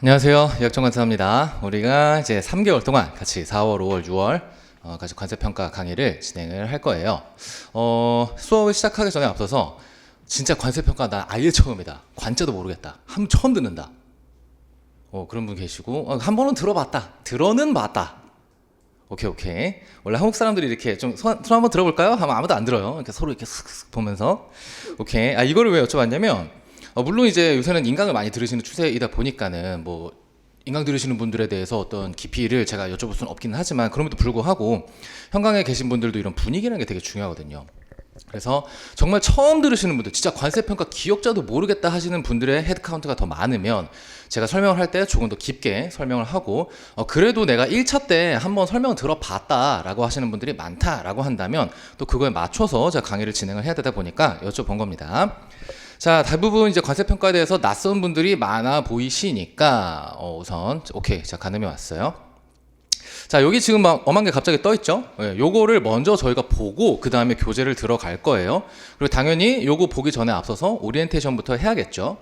안녕하세요. 약정관사입니다. 우리가 이제 3개월 동안 같이 4월, 5월, 6월 같이 관세평가 강의를 진행을 할 거예요. 수업을 시작하기 전에 앞서서 진짜 관세평가 나 아예 처음이다. 관자도 모르겠다. 처음 듣는다. 그런 분 계시고 한 번은 들어봤다. 들어는 봤다. 오케이. 원래 한국 사람들이 이렇게 좀 손 한번 들어볼까요? 하면 아무도 안 들어요. 이렇게 서로 이렇게 슥슥 보면서. 오케이. 이거를 왜 여쭤봤냐면 물론 이제 요새는 인강을 많이 들으시는 추세이다 보니까는 뭐 인강 들으시는 분들에 대해서 어떤 깊이를 제가 여쭤볼 수는 없기는 하지만 그럼에도 불구하고 현강에 계신 분들도 이런 분위기라는 게 되게 중요하거든요. 그래서 정말 처음 들으시는 분들, 진짜 관세평가 기억자도 모르겠다 하시는 분들의 헤드카운트가 더 많으면 제가 설명을 할 때 조금 더 깊게 설명을 하고 그래도 내가 1차 때 한번 설명 들어봤다 라고 하시는 분들이 많다라고 한다면 또 그거에 맞춰서 제가 강의를 진행을 해야 되다 보니까 여쭤본 겁니다. 자, 대부분 이제 관세평가에 대해서 낯선 분들이 많아 보이시니까 우선 오케이, 자, 가늠이 왔어요. 자, 여기 지금 막 엄한 게 갑자기 떠 있죠? 요거를 먼저 저희가 보고 그 다음에 교재를 들어갈 거예요. 그리고 당연히 요거 보기 전에 앞서서 오리엔테이션부터 해야겠죠.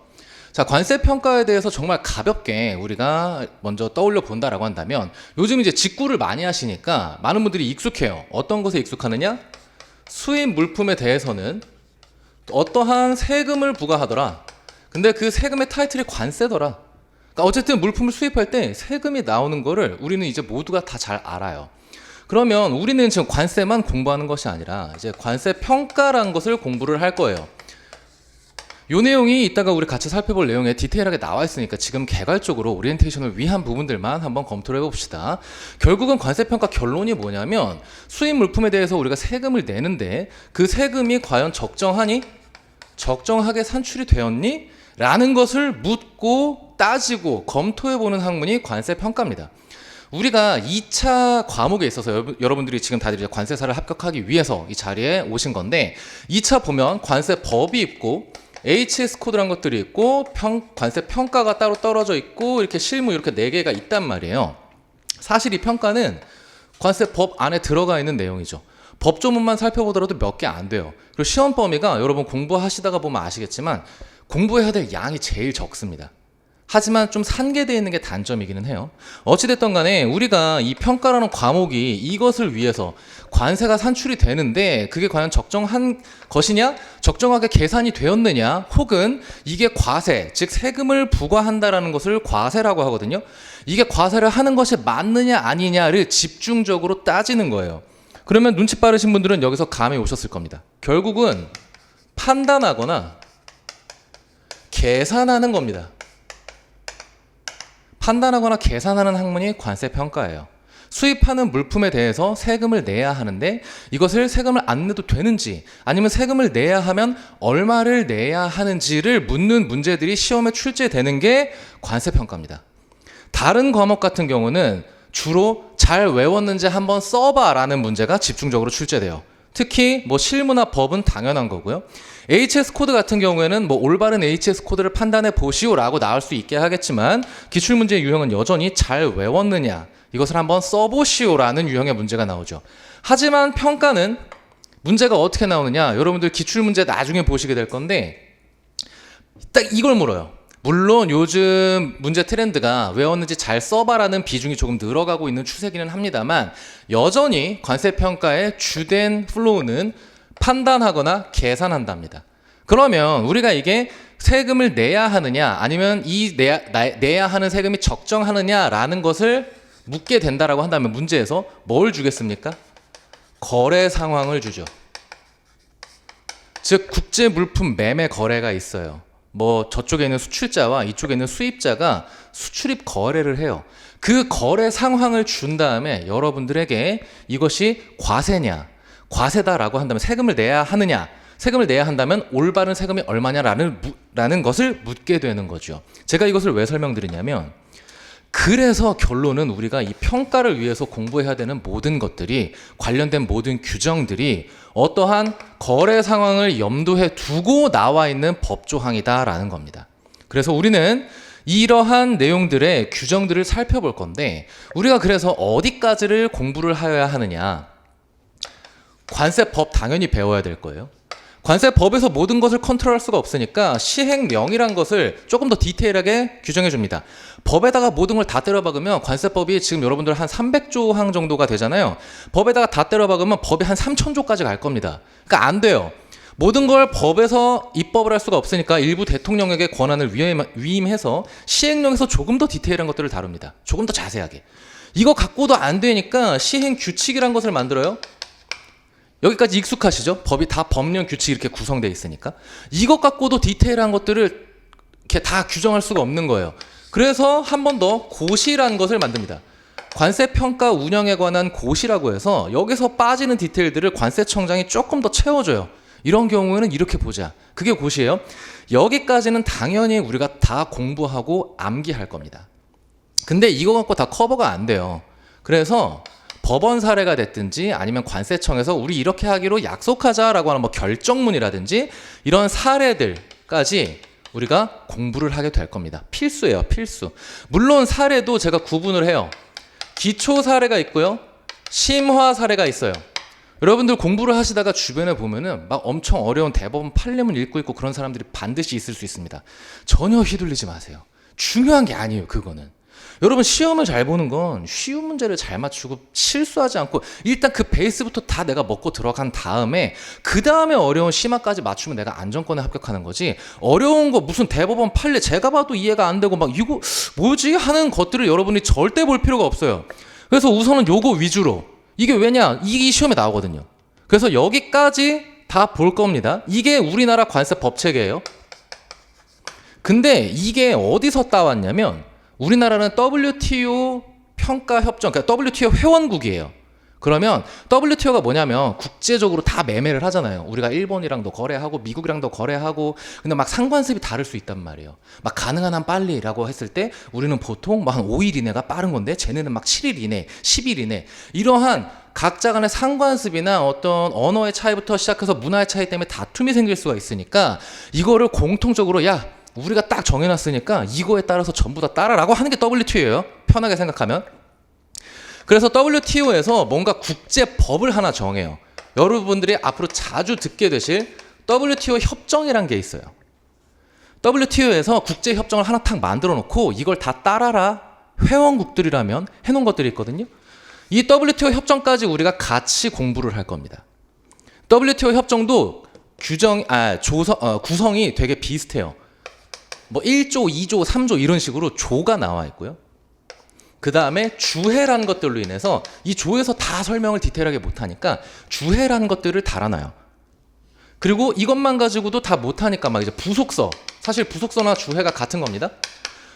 자, 관세평가에 대해서 정말 가볍게 우리가 먼저 떠올려 본다라고 한다면 요즘 이제 직구를 많이 하시니까 많은 분들이 익숙해요. 어떤 것에 익숙하느냐? 수입 물품에 대해서는 어떠한 세금을 부과하더라. 근데 그 세금의 타이틀이 관세더라. 그러니까 어쨌든 물품을 수입할 때 세금이 나오는 거를 우리는 이제 모두가 다 잘 알아요. 그러면 우리는 지금 관세만 공부하는 것이 아니라 이제 관세 평가라는 것을 공부를 할 거예요. 이 내용이 이따가 우리 같이 살펴볼 내용에 디테일하게 나와 있으니까 지금 개괄적으로 오리엔테이션을 위한 부분들만 한번 검토를 해봅시다. 결국은 관세평가 결론이 뭐냐면 수입 물품에 대해서 우리가 세금을 내는데 그 세금이 과연 적정하게 산출이 되었니? 라는 것을 묻고 따지고 검토해보는 학문이 관세평가입니다. 우리가 2차 과목에 있어서 여러분들이 지금 다들 이제 관세사를 합격하기 위해서 이 자리에 오신 건데 2차 보면 관세법이 있고 HS 코드란 것들이 있고 관세 평가가 따로 떨어져 있고 이렇게 실무 이렇게 4개가 있단 말이에요. 사실 이 평가는 관세법 안에 들어가 있는 내용이죠. 법조문만 살펴보더라도 몇 개 안 돼요. 그리고 시험 범위가 여러분 공부하시다가 보면 아시겠지만 공부해야 될 양이 제일 적습니다. 하지만 좀 산계되어 있는 게 단점이기는 해요. 어찌됐든 간에 우리가 이 평가라는 과목이 이것을 위해서 관세가 산출이 되는데 그게 과연 적정한 것이냐? 적정하게 계산이 되었느냐? 혹은 이게 과세, 즉 세금을 부과한다라는 것을 과세라고 하거든요. 이게 과세를 하는 것이 맞느냐 아니냐를 집중적으로 따지는 거예요. 그러면 눈치 빠르신 분들은 여기서 감이 오셨을 겁니다. 결국은 판단하거나 계산하는 겁니다. 판단하거나 계산하는 학문이 관세평가예요. 수입하는 물품에 대해서 세금을 내야 하는데 이것을 세금을 안 내도 되는지 아니면 세금을 내야 하면 얼마를 내야 하는지를 묻는 문제들이 시험에 출제되는 게 관세평가입니다. 다른 과목 같은 경우는 주로 잘 외웠는지 한번 써봐 라는 문제가 집중적으로 출제돼요. 특히 뭐 실무나 법은 당연한 거고요. HS 코드 같은 경우에는 뭐 올바른 HS 코드를 판단해 보시오라고 나올 수 있게 하겠지만 기출문제의 유형은 여전히 잘 외웠느냐 이것을 한번 써보시오라는 유형의 문제가 나오죠. 하지만 평가는 문제가 어떻게 나오느냐 여러분들 기출문제 나중에 보시게 될 건데 딱 이걸 물어요. 물론 요즘 문제 트렌드가 외웠는지 잘 써봐라는 비중이 조금 늘어가고 있는 추세기는 합니다만 여전히 관세평가의 주된 플로우는 판단하거나 계산한답니다. 그러면 우리가 이게 세금을 내야 하느냐 아니면 내야 하는 세금이 적정하느냐라는 것을 묻게 된다라고 한다면 문제에서 뭘 주겠습니까? 거래 상황을 주죠. 즉 국제 물품 매매 거래가 있어요. 뭐 저쪽에 있는 수출자와 이쪽에 있는 수입자가 수출입 거래를 해요. 그 거래 상황을 준 다음에 여러분들에게 이것이 과세냐 과세다라고 한다면 세금을 내야 하느냐 세금을 내야 한다면 올바른 세금이 얼마냐라는 것을 묻게 되는 거죠. 제가 이것을 왜 설명드리냐면 그래서 결론은 우리가 이 평가를 위해서 공부해야 되는 모든 것들이 관련된 모든 규정들이 어떠한 거래 상황을 염두에 두고 나와 있는 법조항이다라는 겁니다. 그래서 우리는 이러한 내용들의 규정들을 살펴볼 건데 우리가 그래서 어디까지를 공부를 하여야 하느냐 관세법 당연히 배워야 될 거예요. 관세법에서 모든 것을 컨트롤할 수가 없으니까 시행령이란 것을 조금 더 디테일하게 규정해 줍니다. 법에다가 모든 걸 다 때려박으면 관세법이 지금 여러분들 한 300조 항 정도가 되잖아요. 법에다가 다 때려박으면 법이 한 3,000조까지 갈 겁니다. 그러니까 안 돼요. 모든 걸 법에서 입법을 할 수가 없으니까 일부 대통령에게 권한을 위임해서 시행령에서 조금 더 디테일한 것들을 다룹니다. 조금 더 자세하게. 이거 갖고도 안 되니까 시행 규칙이란 것을 만들어요. 여기까지 익숙하시죠? 법이 다 법령 규칙 이렇게 구성되어 있으니까. 이것 갖고도 디테일한 것들을 이렇게 다 규정할 수가 없는 거예요. 그래서 한 번 더 고시라는 것을 만듭니다. 관세평가 운영에 관한 고시라고 해서 여기서 빠지는 디테일들을 관세청장이 조금 더 채워줘요. 이런 경우에는 이렇게 보자. 그게 고시예요. 여기까지는 당연히 우리가 다 공부하고 암기할 겁니다. 근데 이거 갖고 다 커버가 안 돼요. 그래서 법원 사례가 됐든지 아니면 관세청에서 우리 이렇게 하기로 약속하자라고 하는 뭐 결정문이라든지 이런 사례들까지 우리가 공부를 하게 될 겁니다. 필수예요, 필수. 물론 사례도 제가 구분을 해요. 기초 사례가 있고요. 심화 사례가 있어요. 여러분들 공부를 하시다가 주변에 보면은 막 엄청 어려운 대법원 판례문 읽고 있고 그런 사람들이 반드시 있을 수 있습니다. 전혀 휘둘리지 마세요. 중요한 게 아니에요, 그거는. 여러분 시험을 잘 보는 건 쉬운 문제를 잘 맞추고 실수하지 않고 일단 그 베이스부터 다 내가 먹고 들어간 다음에 그 다음에 어려운 심화까지 맞추면 내가 안정권에 합격하는 거지. 어려운 거 무슨 대법원 판례 제가 봐도 이해가 안 되고 막 이거 뭐지 하는 것들을 여러분이 절대 볼 필요가 없어요. 그래서 우선은 요거 위주로. 이게 왜냐? 이게 시험에 나오거든요. 그래서 여기까지 다 볼 겁니다. 이게 우리나라 관세 법체계예요. 근데 이게 어디서 따왔냐면 우리나라는 WTO 평가협정, 그러니까 WTO 회원국이에요. 그러면 WTO가 뭐냐면 국제적으로 다 매매를 하잖아요. 우리가 일본이랑도 거래하고 미국이랑도 거래하고 근데 막 상관습이 다를 수 있단 말이에요. 막 가능한 한 빨리라고 했을 때 우리는 보통 막 한 5일 이내가 빠른 건데 쟤네는 막 7일 이내, 10일 이내 이러한 각자 간의 상관습이나 어떤 언어의 차이부터 시작해서 문화의 차이 때문에 다툼이 생길 수가 있으니까 이거를 공통적으로 야 우리가 딱 정해놨으니까 이거에 따라서 전부 다 따라라고 하는 게 WTO예요. 편하게 생각하면. 그래서 WTO에서 뭔가 국제법을 하나 정해요. 여러분들이 앞으로 자주 듣게 되실 WTO 협정이란 게 있어요. WTO에서 국제협정을 하나 탁 만들어 놓고 이걸 다 따라라 회원국들이라면 해놓은 것들이 있거든요. 이 WTO 협정까지 우리가 같이 공부를 할 겁니다. WTO 협정도 구성이 되게 비슷해요. 뭐 1조, 2조, 3조 이런 식으로 조가 나와 있고요. 그 다음에 주해라는 것들로 인해서 이 조에서 다 설명을 디테일하게 못하니까 주해라는 것들을 달아놔요. 그리고 이것만 가지고도 다 못하니까 막 이제 부속서, 사실 부속서나 주해가 같은 겁니다.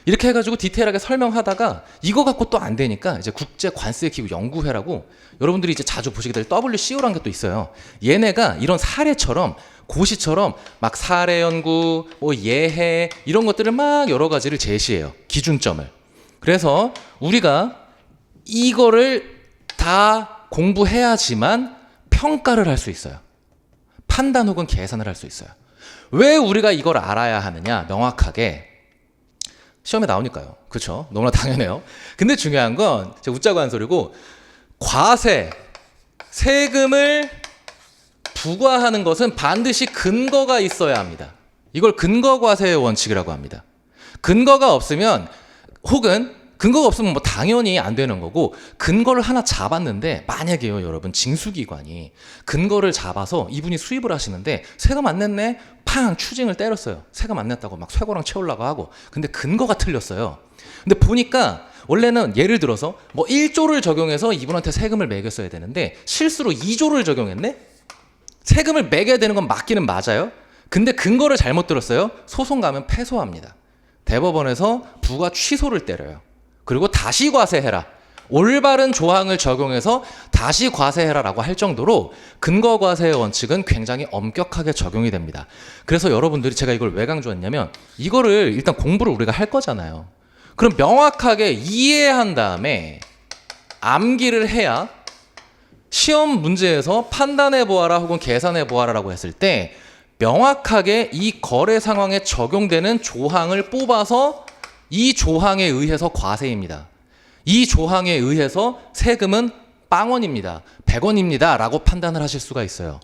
이렇게 해가지고 디테일하게 설명하다가 이거 갖고 또 안 되니까 이제 국제관세기구 연구회라고 여러분들이 이제 자주 보시게 될 WCO라는 게 또 있어요. 얘네가 이런 사례처럼 고시처럼 막 사례 연구, 뭐 예해 이런 것들을 막 여러 가지를 제시해요. 기준점을. 그래서 우리가 이거를 다 공부해야지만 평가를 할 수 있어요. 판단 혹은 계산을 할 수 있어요. 왜 우리가 이걸 알아야 하느냐? 명확하게 시험에 나오니까요. 그렇죠? 너무나 당연해요. 근데 중요한 건 제가 웃자고 한 소리고 과세, 세금을 부과하는 것은 반드시 근거가 있어야 합니다. 이걸 근거과세의 원칙이라고 합니다. 근거가 없으면 혹은 근거가 없으면 뭐 당연히 안 되는 거고 근거를 하나 잡았는데 만약에요 여러분 징수기관이 근거를 잡아서 이분이 수입을 하시는데 세금 안 냈네 팡 추징을 때렸어요. 세금 안 냈다고 막 쇠고랑 채우려고 하고 근데 근거가 틀렸어요. 근데 보니까 원래는 예를 들어서 뭐 1조를 적용해서 이분한테 세금을 매겼어야 되는데 실수로 2조를 적용했네? 세금을 매겨야 되는 건 맞기는 맞아요. 근데 근거를 잘못 들었어요. 소송 가면 패소합니다. 대법원에서 부과 취소를 때려요. 그리고 다시 과세해라. 올바른 조항을 적용해서 다시 과세해라라고 할 정도로 근거과세의 원칙은 굉장히 엄격하게 적용이 됩니다. 그래서 여러분들이 제가 이걸 왜 강조했냐면 이거를 일단 공부를 우리가 할 거잖아요. 그럼 명확하게 이해한 다음에 암기를 해야 시험 문제에서 판단해 보아라 혹은 계산해 보아라라고 했을 때 명확하게 이 거래 상황에 적용되는 조항을 뽑아서 이 조항에 의해서 과세입니다. 이 조항에 의해서 세금은 빵원입니다. 100원입니다. 라고 판단을 하실 수가 있어요.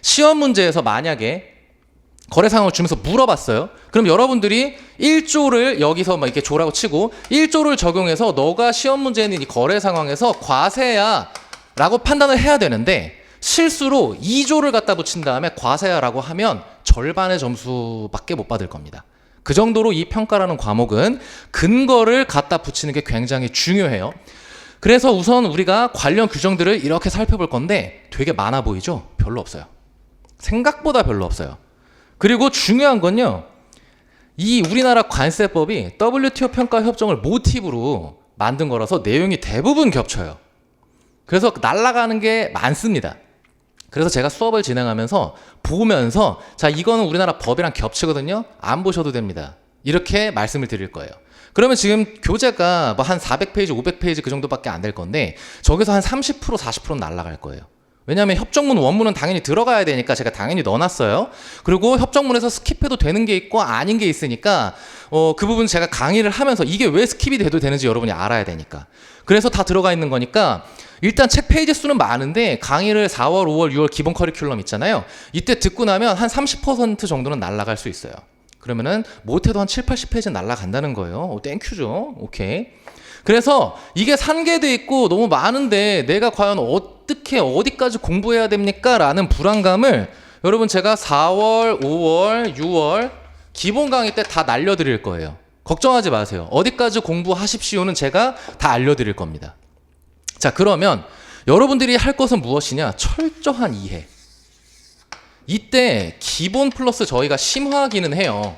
시험 문제에서 만약에 거래 상황을 주면서 물어봤어요. 그럼 여러분들이 1조를 여기서 막 이렇게 조라고 치고 1조를 적용해서 너가 시험 문제에 있는 이 거래 상황에서 과세야 라고 판단을 해야 되는데 실수로 2조를 갖다 붙인 다음에 과세야 라고 하면 절반의 점수밖에 못 받을 겁니다. 그 정도로 이 평가라는 과목은 근거를 갖다 붙이는 게 굉장히 중요해요. 그래서 우선 우리가 관련 규정들을 이렇게 살펴볼 건데 되게 많아 보이죠? 별로 없어요. 생각보다 별로 없어요. 그리고 중요한 건요, 이 우리나라 관세법이 WTO 평가 협정을 모티브로 만든 거라서 내용이 대부분 겹쳐요. 그래서 날아가는 게 많습니다. 그래서 제가 수업을 진행하면서 보면서 자, 이거는 우리나라 법이랑 겹치거든요. 안 보셔도 됩니다. 이렇게 말씀을 드릴 거예요. 그러면 지금 교재가 뭐 한 400페이지, 500페이지 그 정도밖에 안 될 건데 저기서 한 30%, 40%는 날아갈 거예요. 왜냐하면 협정문 원문은 당연히 들어가야 되니까 제가 당연히 넣어놨어요. 그리고 협정문에서 스킵해도 되는 게 있고 아닌 게 있으니까 그 부분 제가 강의를 하면서 이게 왜 스킵이 돼도 되는지 여러분이 알아야 되니까. 그래서 다 들어가 있는 거니까 일단 책 페이지 수는 많은데 강의를 4월, 5월, 6월 기본 커리큘럼 있잖아요. 이때 듣고 나면 한 30% 정도는 날아갈 수 있어요. 그러면은 못해도 한 7, 80페이지 날아간다는 거예요. 땡큐죠. 오케이. 그래서 이게 산계돼 있고 너무 많은데 내가 과연 어떻게 어디까지 공부해야 됩니까? 라는 불안감을 여러분 제가 4월, 5월, 6월 기본 강의 때 다 날려드릴 거예요. 걱정하지 마세요. 어디까지 공부하십시오는 제가 다 알려드릴 겁니다. 자, 그러면 여러분들이 할 것은 무엇이냐? 철저한 이해. 이때 기본 플러스 저희가 심화하기는 해요.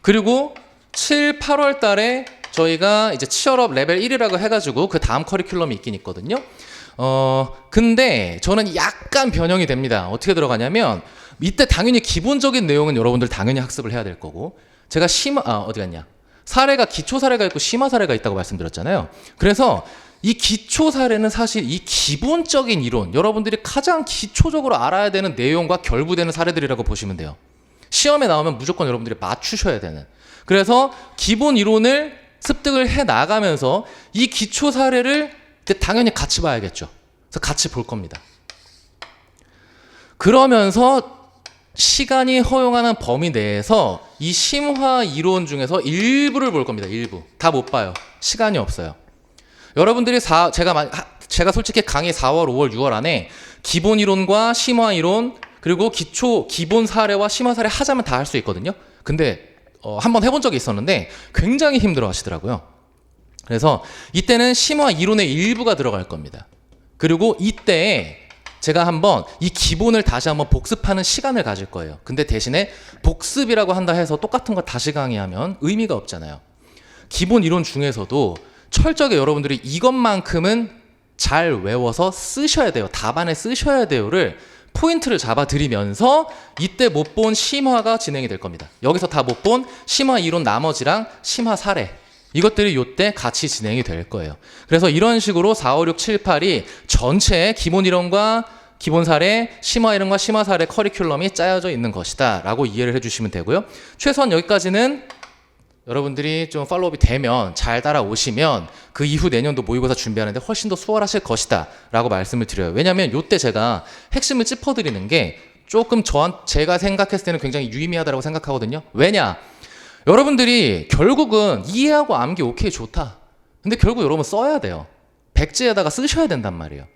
그리고 7, 8월 달에 저희가 이제 치얼업 레벨 1이라고 해가지고 그 다음 커리큘럼이 있긴 있거든요. 근데 저는 약간 변형이 됩니다. 어떻게 들어가냐면 이때 당연히 기본적인 내용은 여러분들 당연히 학습을 해야 될 거고 제가 어디 갔냐? 사례가 기초 사례가 있고 심화 사례가 있다고 말씀드렸잖아요. 그래서 이 기초 사례는 사실 이 기본적인 이론, 여러분들이 가장 기초적으로 알아야 되는 내용과 결부되는 사례들이라고 보시면 돼요. 시험에 나오면 무조건 여러분들이 맞추셔야 되는. 그래서 기본 이론을 습득을 해 나가면서 이 기초 사례를 당연히 같이 봐야겠죠. 그래서 같이 볼 겁니다. 그러면서 시간이 허용하는 범위 내에서 이 심화 이론 중에서 일부를 볼 겁니다. 일부. 다 못 봐요. 시간이 없어요. 여러분들이 제가 솔직히 강의 4월, 5월, 6월 안에 기본 이론과 심화 이론 그리고 기본 사례와 심화 사례 하자면 다 할 수 있거든요. 근데 한번 해본 적이 있었는데 굉장히 힘들어 하시더라고요. 그래서 이때는 심화 이론의 일부가 들어갈 겁니다. 그리고 이때 제가 한번 이 기본을 다시 한번 복습하는 시간을 가질 거예요. 근데 대신에 복습이라고 한다 해서 똑같은 거 다시 강의하면 의미가 없잖아요. 기본 이론 중에서도 철저하게 여러분들이 이것만큼은 잘 외워서 쓰셔야 돼요. 답안에 쓰셔야 돼요를 포인트를 잡아드리면서 이때 못 본 심화가 진행이 될 겁니다. 여기서 다 못 본 심화 이론 나머지랑 심화 사례 이것들이 이때 같이 진행이 될 거예요. 그래서 이런 식으로 4, 5, 6, 7, 8이 전체 기본 이론과 기본 사례, 심화 이론과 심화 사례 커리큘럼이 짜여져 있는 것이다 라고 이해를 해주시면 되고요. 최소한 여기까지는 여러분들이 좀 팔로우업이 되면 잘 따라오시면 그 이후 내년도 모의고사 준비하는데 훨씬 더 수월하실 것이다 라고 말씀을 드려요. 왜냐하면 이때 제가 핵심을 짚어드리는 게 조금 제가 생각했을 때는 굉장히 유의미하다고 생각하거든요. 왜냐? 여러분들이 결국은 이해하고 암기 오케이 좋다. 근데 결국 여러분 써야 돼요. 백지에다가 쓰셔야 된단 말이에요.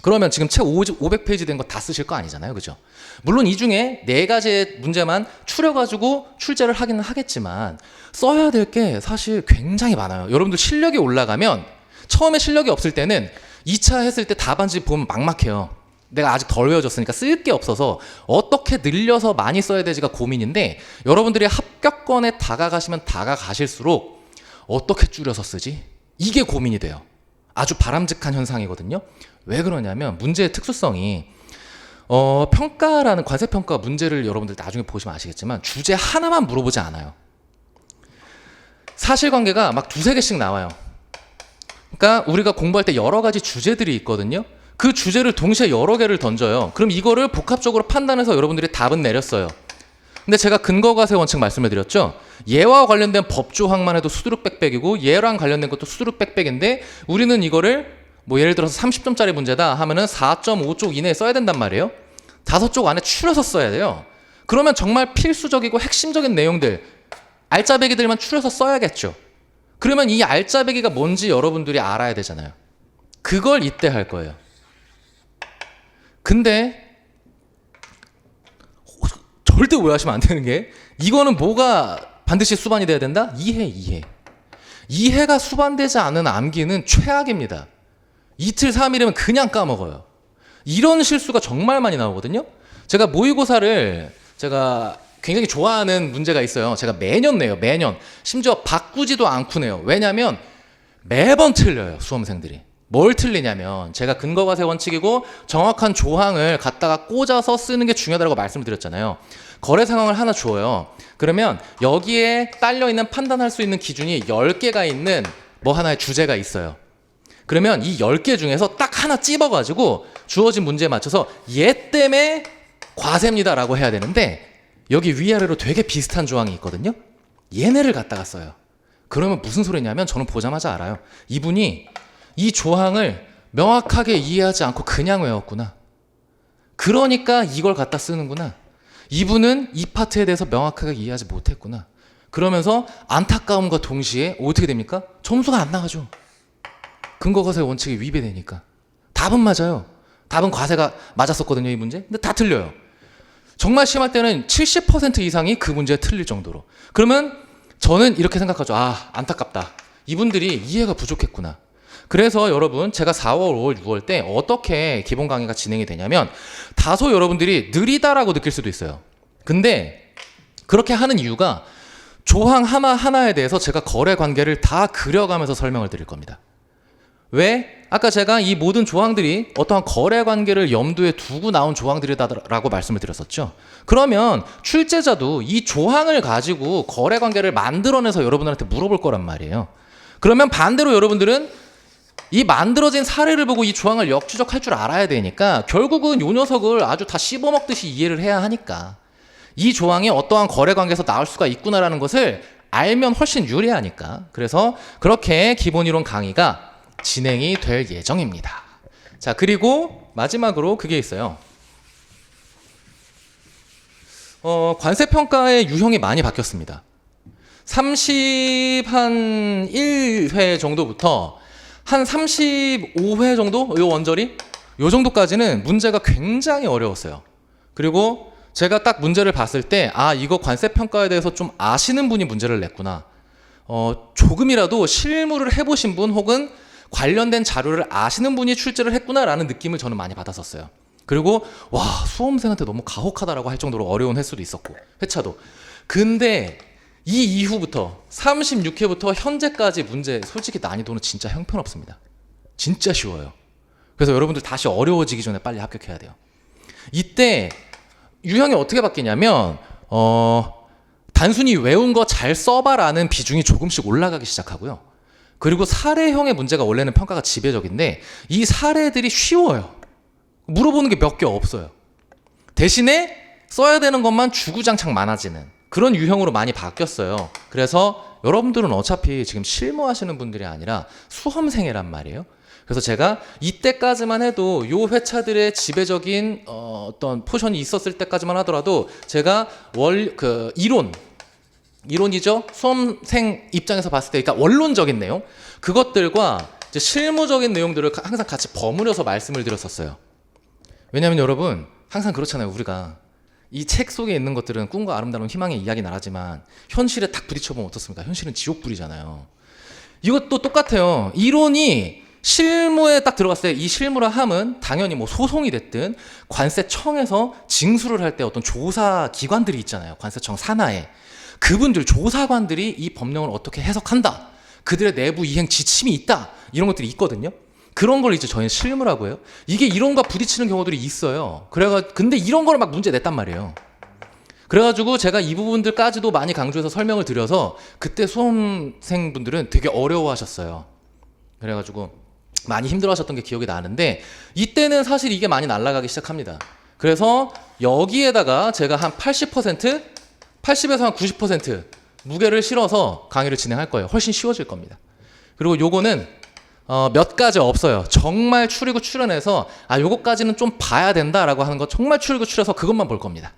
그러면 지금 책 500페이지 된 거 다 쓰실 거 아니잖아요. 그죠? 물론 이 중에 4가지의 문제만 추려가지고 출제를 하기는 하겠지만 써야 될 게 사실 굉장히 많아요. 여러분들 실력이 올라가면 처음에 실력이 없을 때는 2차 했을 때 답안지 보면 막막해요. 내가 아직 덜 외워졌으니까 쓸 게 없어서 어떻게 늘려서 많이 써야 되지가 고민인데 여러분들이 합격권에 다가가시면 다가가실수록 어떻게 줄여서 쓰지? 이게 고민이 돼요. 아주 바람직한 현상이거든요. 왜 그러냐면 문제의 특수성이 평가라는 관세평가 문제를 여러분들 나중에 보시면 아시겠지만 주제 하나만 물어보지 않아요. 사실관계가 막 2-3개씩 나와요. 그러니까 우리가 공부할 때 여러 가지 주제들이 있거든요. 그 주제를 동시에 여러 개를 던져요. 그럼 이거를 복합적으로 판단해서 여러분들이 답은 내렸어요. 근데 제가 근거과세 원칙 말씀을 드렸죠. 얘와 관련된 법 조항만 해도 수두룩 빽빽이고 얘랑 관련된 것도 수두룩 빽빽인데 우리는 이거를 뭐 예를 들어서 30점짜리 문제다 하면은 4.5쪽 이내에 써야 된단 말이에요. 5쪽 안에 추려서 써야 돼요. 그러면 정말 필수적이고 핵심적인 내용들, 알짜배기들만 추려서 써야겠죠. 그러면 이 알짜배기가 뭔지 여러분들이 알아야 되잖아요. 그걸 이때 할 거예요. 근데 절대 오해하시면 안 되는 게, 이거는 뭐가 반드시 수반이 돼야 된다? 이해. 이해가 수반되지 않은 암기는 최악입니다. 이틀 3일이면 그냥 까먹어요. 이런 실수가 정말 많이 나오거든요. 제가 모의고사를 제가 굉장히 좋아하는 문제가 있어요. 제가 매년 내요. 매년. 심지어 바꾸지도 않고 내요. 왜냐하면 매번 틀려요. 수험생들이. 뭘 틀리냐면, 제가 근거과세 원칙이고 정확한 조항을 갖다가 꽂아서 쓰는 게 중요하다고 말씀을 드렸잖아요. 거래 상황을 하나 주어요. 그러면 여기에 딸려있는 판단할 수 있는 기준이 10개가 있는 뭐 하나의 주제가 있어요. 그러면 이 10개 중에서 딱 하나 찝어가지고 주어진 문제에 맞춰서 얘 때문에 과세입니다 라고 해야 되는데, 여기 위아래로 되게 비슷한 조항이 있거든요. 얘네를 갖다가 써요. 그러면 무슨 소리냐면, 저는 보자마자 알아요. 이분이 이 조항을 명확하게 이해하지 않고 그냥 외웠구나. 그러니까 이걸 갖다 쓰는구나. 이분은 이 파트에 대해서 명확하게 이해하지 못했구나. 그러면서 안타까움과 동시에 어떻게 됩니까? 점수가 안 나가죠. 근거과세 원칙이 위배되니까. 답은 맞아요. 답은 과세가 맞았었거든요, 이 문제. 근데 다 틀려요. 정말 심할 때는 70% 이상이 그 문제에 틀릴 정도로. 그러면 저는 이렇게 생각하죠. 아, 안타깝다. 이분들이 이해가 부족했구나. 그래서 여러분, 제가 4월, 5월, 6월 때 어떻게 기본 강의가 진행이 되냐면, 다소 여러분들이 느리다라고 느낄 수도 있어요. 근데 그렇게 하는 이유가, 조항 하나하나에 대해서 제가 거래 관계를 다 그려가면서 설명을 드릴 겁니다. 왜? 아까 제가 이 모든 조항들이 어떠한 거래 관계를 염두에 두고 나온 조항들이다라고 말씀을 드렸었죠. 그러면 출제자도 이 조항을 가지고 거래 관계를 만들어내서 여러분들한테 물어볼 거란 말이에요. 그러면 반대로 여러분들은 이 만들어진 사례를 보고 이 조항을 역추적할 줄 알아야 되니까, 결국은 요 녀석을 아주 다 씹어먹듯이 이해를 해야 하니까, 이 조항이 어떠한 거래 관계에서 나올 수가 있구나라는 것을 알면 훨씬 유리하니까, 그래서 그렇게 기본 이론 강의가 진행이 될 예정입니다. 자, 그리고 마지막으로 그게 있어요. 관세평가의 유형이 많이 바뀌었습니다. 31회 정도부터 한 35회 정도? 요 원저리? 요 정도까지는 문제가 굉장히 어려웠어요. 그리고 제가 딱 문제를 봤을 때, 아, 이거 관세평가에 대해서 좀 아시는 분이 문제를 냈구나. 조금이라도 실무를 해보신 분 혹은 관련된 자료를 아시는 분이 출제를 했구나라는 느낌을 저는 많이 받았었어요. 그리고 와, 수험생한테 너무 가혹하다라고 할 정도로 어려운 횟수도 있었고, 회차도. 근데 이 이후부터 36회부터 현재까지 문제, 솔직히 난이도는 진짜 형편없습니다. 진짜 쉬워요. 그래서 여러분들 다시 어려워지기 전에 빨리 합격해야 돼요. 이때 유형이 어떻게 바뀌냐면, 단순히 외운 거 잘 써봐라는 비중이 조금씩 올라가기 시작하고요. 그리고 사례형의 문제가 원래는 평가가 지배적인데, 이 사례들이 쉬워요. 물어보는 게 몇 개 없어요. 대신에 써야 되는 것만 주구장창 많아지는 그런 유형으로 많이 바뀌었어요. 그래서 여러분들은 어차피 지금 실무하시는 분들이 아니라 수험생이란 말이에요. 그래서 제가 이때까지만 해도 요 회차들의 지배적인 어떤 포션이 있었을 때까지만 하더라도, 제가 이론이죠. 수험생 입장에서 봤을 때, 그러니까 원론적인 내용, 그것들과 이제 실무적인 내용들을 항상 같이 버무려서 말씀을 드렸었어요. 왜냐하면 여러분, 항상 그렇잖아요. 우리가 이 책 속에 있는 것들은 꿈과 아름다운 희망의 이야기 나라지만, 현실에 딱 부딪혀보면 어떻습니까? 현실은 지옥불이잖아요. 이것도 똑같아요. 이론이 실무에 딱 들어갔을 때, 이 실무라 함은 당연히 뭐 소송이 됐든 관세청에서 징수를 할 때 어떤 조사 기관들이 있잖아요. 관세청 산하에. 그분들, 조사관들이 이 법령을 어떻게 해석한다, 그들의 내부 이행 지침이 있다, 이런 것들이 있거든요. 그런 걸 이제 저희는 실무라고 해요. 이게 이론과 부딪히는 경우들이 있어요. 근데 이런 걸 막 문제 냈단 말이에요. 그래가지고 제가 이 부분들까지도 많이 강조해서 설명을 드려서, 그때 수험생분들은 되게 어려워하셨어요. 그래가지고 많이 힘들어하셨던 게 기억이 나는데, 이때는 사실 이게 많이 날아가기 시작합니다. 그래서 여기에다가 제가 한 80%, 80에서 한 90% 무게를 실어서 강의를 진행할 거예요. 훨씬 쉬워질 겁니다. 그리고 요거는 몇 가지 없어요. 정말 추리고 추려내서 요거까지는 좀 봐야 된다라고 하는 거 정말 추리고 추려서 그것만 볼 겁니다.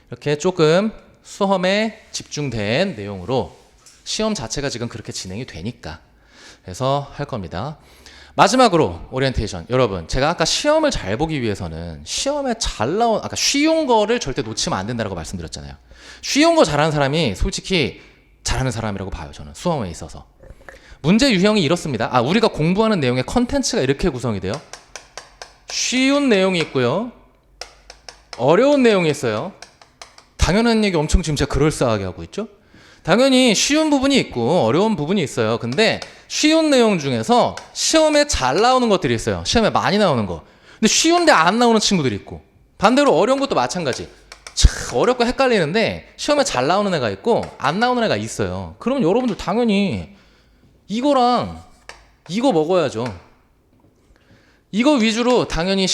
이렇게 조금 수험에 집중된 내용으로 시험 자체가 지금 그렇게 진행이 되니까 그래서 할 겁니다. 마지막으로 오리엔테이션. 여러분, 제가 아까 시험을 잘 보기 위해서는 시험에 잘 나온 아까 쉬운 거를 절대 놓치면 안 된다고 말씀드렸잖아요. 쉬운 거 잘하는 사람이 솔직히 잘하는 사람이라고 봐요. 저는 수험에 있어서. 문제 유형이 이렇습니다. 우리가 공부하는 내용의 컨텐츠가 이렇게 구성이 돼요. 쉬운 내용이 있고요. 어려운 내용이 있어요. 당연한 얘기 엄청 지금 제가 그럴싸하게 하고 있죠. 당연히 쉬운 부분이 있고 어려운 부분이 있어요. 근데 쉬운 내용 중에서 시험에 잘 나오는 것들이 있어요. 시험에 많이 나오는 거. 근데 쉬운데 안 나오는 친구들이 있고 반대로 어려운 것도 마찬가지. 참 어렵고 헷갈리는데 시험에 잘 나오는 애가 있고 안 나오는 애가 있어요. 그러면 여러분들 당연히 이거랑 이거 먹어야죠. 이거 위주로 당연히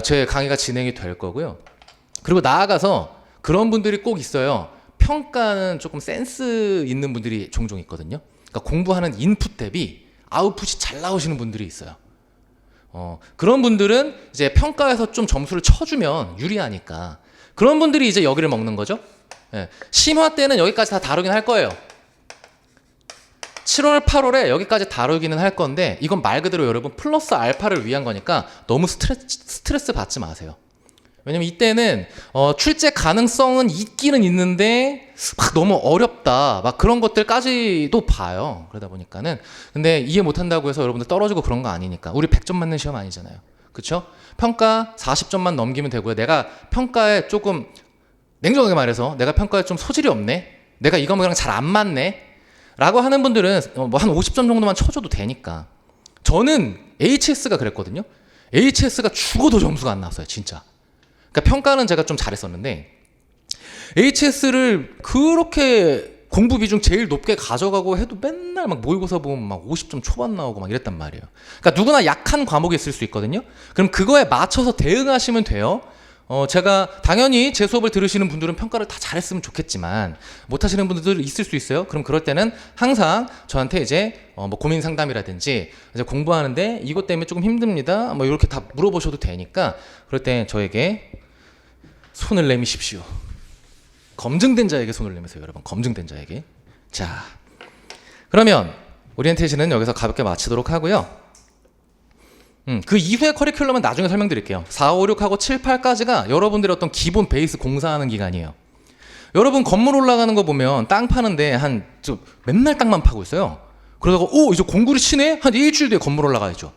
제 강의가 진행이 될 거고요. 그리고 나아가서 그런 분들이 꼭 있어요. 평가는 조금 센스 있는 분들이 종종 있거든요. 그러니까 공부하는 인풋 대비 아웃풋이 잘 나오시는 분들이 있어요. 그런 분들은 이제 평가에서 좀 점수를 쳐주면 유리하니까 그런 분들이 이제 여기를 먹는 거죠. 예. 심화 때는 여기까지 다 다루긴 할 거예요. 7월, 8월에 여기까지 다루기는 할 건데 이건 말 그대로 여러분 플러스 알파를 위한 거니까 너무 스트레스 받지 마세요. 왜냐면 이때는 출제 가능성은 있기는 있는데 막 너무 어렵다 막 그런 것들까지도 봐요. 그러다 보니까는 근데 이해 못한다고 해서 여러분들 떨어지고 그런 거 아니니까. 우리 100점 맞는 시험 아니잖아요. 그쵸? 평가 40점만 넘기면 되고요. 내가 평가에 조금 냉정하게 말해서 내가 평가에 좀 소질이 없네, 내가 이 과목이랑 잘 안 맞네 라고 하는 분들은 뭐 한 50점 정도만 쳐줘도 되니까. 저는 HS가 그랬거든요. HS가 죽어도 점수가 안 나왔어요. 진짜. 그러니까 평가는 제가 좀 잘했었는데 HS를 그렇게 공부 비중 제일 높게 가져가고 해도 맨날 막 모의고사 보면 막 50점 초반 나오고 막 이랬단 말이에요. 그러니까 누구나 약한 과목이 있을 수 있거든요. 그럼 그거에 맞춰서 대응하시면 돼요. 제가 당연히 제 수업을 들으시는 분들은 평가를 다 잘했으면 좋겠지만 못하시는 분들 있을 수 있어요. 그럼 그럴 때는 항상 저한테 이제 뭐 고민 상담이라든지 이제 공부하는데 이것 때문에 조금 힘듭니다. 뭐 이렇게 다 물어보셔도 되니까 그럴 때 저에게 손을 내미십시오. 검증된 자에게 손을 내미세요, 여러분. 검증된 자에게. 자, 그러면 오리엔테이션은 여기서 가볍게 마치도록 하고요. 그 이후의 커리큘럼은 나중에 설명드릴게요. 4, 5, 6하고 7, 8까지가 여러분들의 어떤 기본 베이스 공사하는 기간이에요. 여러분 건물 올라가는 거 보면 땅 파는데 맨날 땅만 파고 있어요. 그러다가 이제 공구리 치네? 한 일주일 뒤에 건물 올라가야죠.